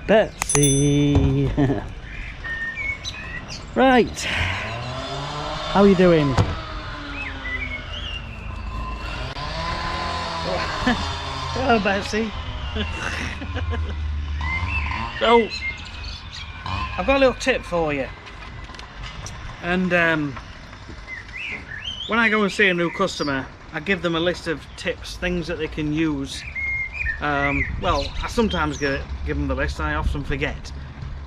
Betsy. Right, how are you doing? Hello Betsy. So I've got a little tip for you, and when I go and see a new customer, I give them a list of tips, things that they can use. Well, I sometimes give them the list, I often forget,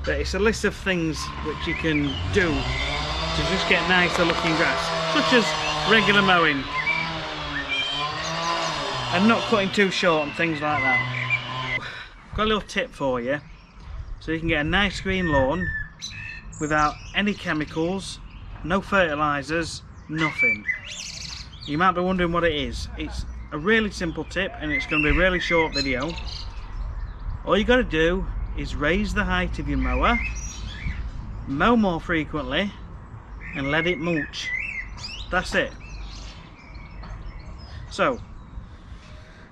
but it's a list of things which you can do to just get nicer looking grass, such as regular mowing and not cutting too short and things like that. Got a little tip for you, so you can get a nice green lawn without any chemicals, no fertilizers, nothing. You might be wondering what it is. It's a really simple tip, and it's going to be a really short video. All you got to do is raise the height of your mower, mow more frequently, and let it mulch. That's it. So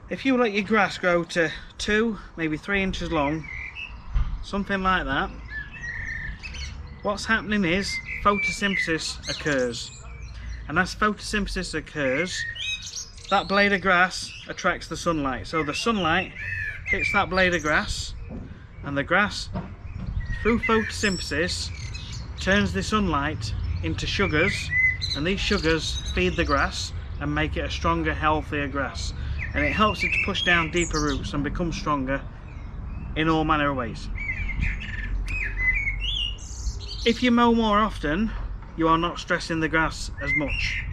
if you let your grass grow to 2, maybe 3 inches long, something like that, what's happening is photosynthesis occurs, and as photosynthesis occurs, that blade of grass attracts the sunlight. So the sunlight hits that blade of grass, and the grass, through photosynthesis, turns the sunlight into sugars, and these sugars feed the grass and make it a stronger, healthier grass, and it helps it to push down deeper roots and become stronger in all manner of ways. If you mow more often, you are not stressing the grass as much.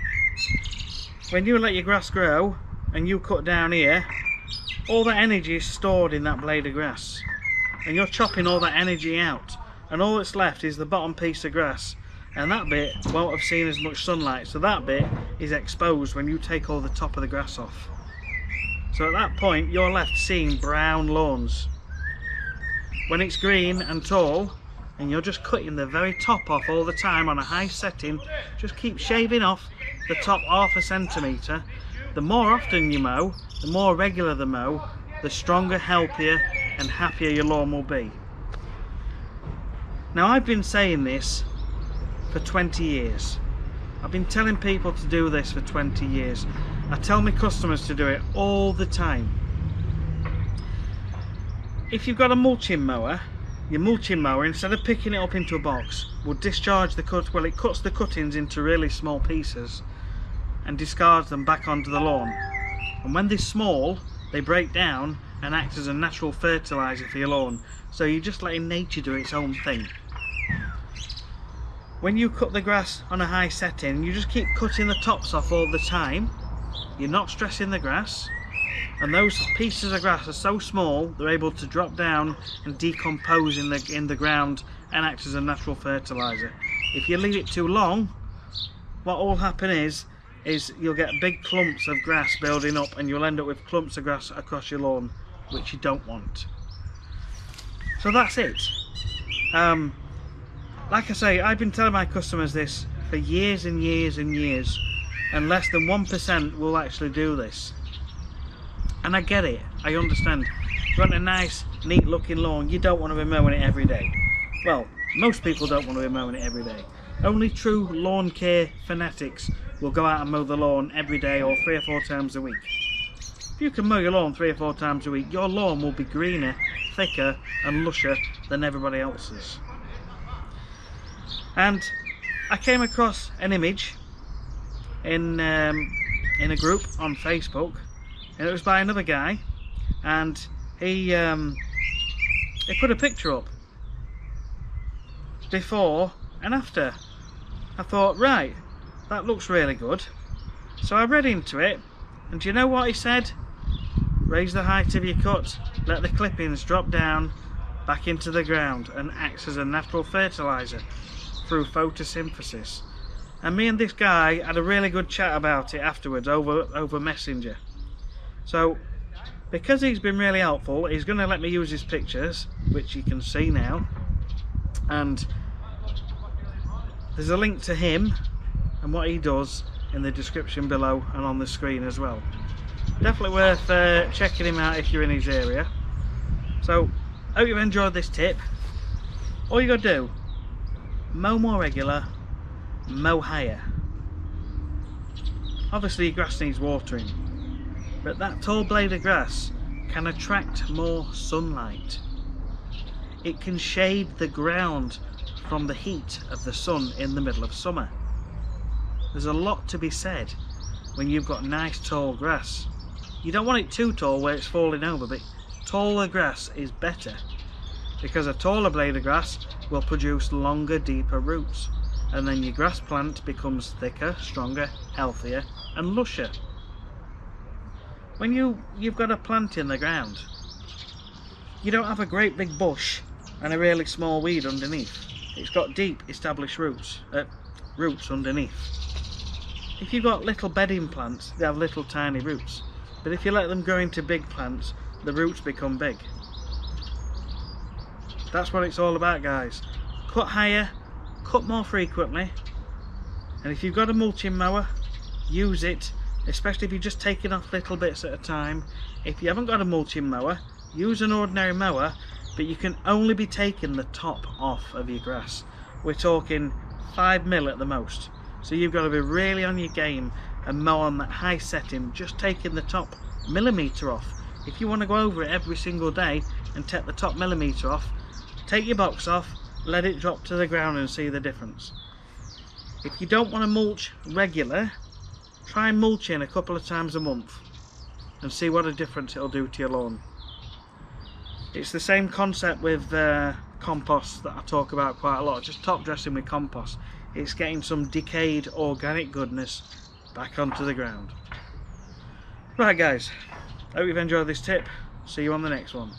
When you let your grass grow and you cut down here, all that energy is stored in that blade of grass, and you're chopping all that energy out, and all that's left is the bottom piece of grass, and that bit won't have seen as much sunlight, so that bit is exposed when you take all the top of the grass off. So at that point you're left seeing brown lawns. When it's green and tall, and you're just cutting the very top off all the time on a high setting, just keep shaving off the top ½ centimetre. The more often you mow, the more regular the mow, the stronger, healthier and happier your lawn will be. Now, I've been saying this for 20 years. I've been telling people to do this for 20 years. I tell my customers to do it all the time. If you've got a mulching mower, your mulching mower, instead of picking it up into a box, will discharge the cut. Well, it cuts the cuttings into really small pieces and discards them back onto the lawn. And when they're small, they break down and act as a natural fertilizer for your lawn. So you're just letting nature do its own thing. When you cut the grass on a high setting, you just keep cutting the tops off all the time. You're not stressing the grass, and those pieces of grass are so small they're able to drop down and decompose in the ground and act as a natural fertilizer. If you leave it too long, what will happen is you'll get big clumps of grass building up, and you'll end up with clumps of grass across your lawn, which you don't want. So that's it. Like I say, I've been telling my customers this for years and years and years, and less than 1% will actually do this. And I get it, I understand. You want a nice, neat looking lawn, you don't want to be mowing it every day. Well, most people don't want to be mowing it every day. Only true lawn care fanatics will go out and mow the lawn every day or 3 or 4 times a week. If you can mow your lawn 3 or 4 times a week, your lawn will be greener, thicker and lusher than everybody else's. And I came across an image in a group on Facebook, and it was by another guy, and he put a picture up before and after. I thought, right, that looks really good. So I read into it, and do you know what he said? Raise the height of your cut, let the clippings drop down back into the ground and acts as a natural fertilizer through photosynthesis. And me and this guy had a really good chat about it afterwards over Messenger. So because he's been really helpful, he's going to let me use his pictures, which you can see now, and there's a link to him and what he does in the description below and on the screen as well. Definitely worth checking him out if you're in his area. So hope you've enjoyed this tip. All you gotta do, mow more regular, mow higher. Obviously your grass needs watering, but that tall blade of grass can attract more sunlight. It can shade the ground from the heat of the sun in the middle of summer. There's a lot to be said when you've got nice tall grass. You don't want it too tall where it's falling over, but taller grass is better, because a taller blade of grass will produce longer, deeper roots, and then your grass plant becomes thicker, stronger, healthier and lusher. When you've got a plant in the ground, you don't have a great big bush and a really small weed underneath. It's got deep established roots underneath. If you've got little bedding plants, they have little tiny roots, but if you let them grow into big plants, the roots become big. That's what it's all about, guys. Cut higher, cut more frequently, and if you've got a mulching mower, use it, especially if you're just taking off little bits at a time. If you haven't got a mulching mower, use an ordinary mower, but you can only be taking the top off of your grass. We're talking 5 mil at the most. So you've got to be really on your game and mow on that high setting, just taking the top millimetre off. If you want to go over it every single day and take the top millimetre off, take your box off, let it drop to the ground and see the difference. If you don't want to mulch regular, try mulching a couple of times a month and see what a difference it'll do to your lawn. It's the same concept with compost that I talk about quite a lot, just top dressing with compost. It's getting some decayed organic goodness back onto the ground. Right guys, hope you've enjoyed this tip. See you on the next one.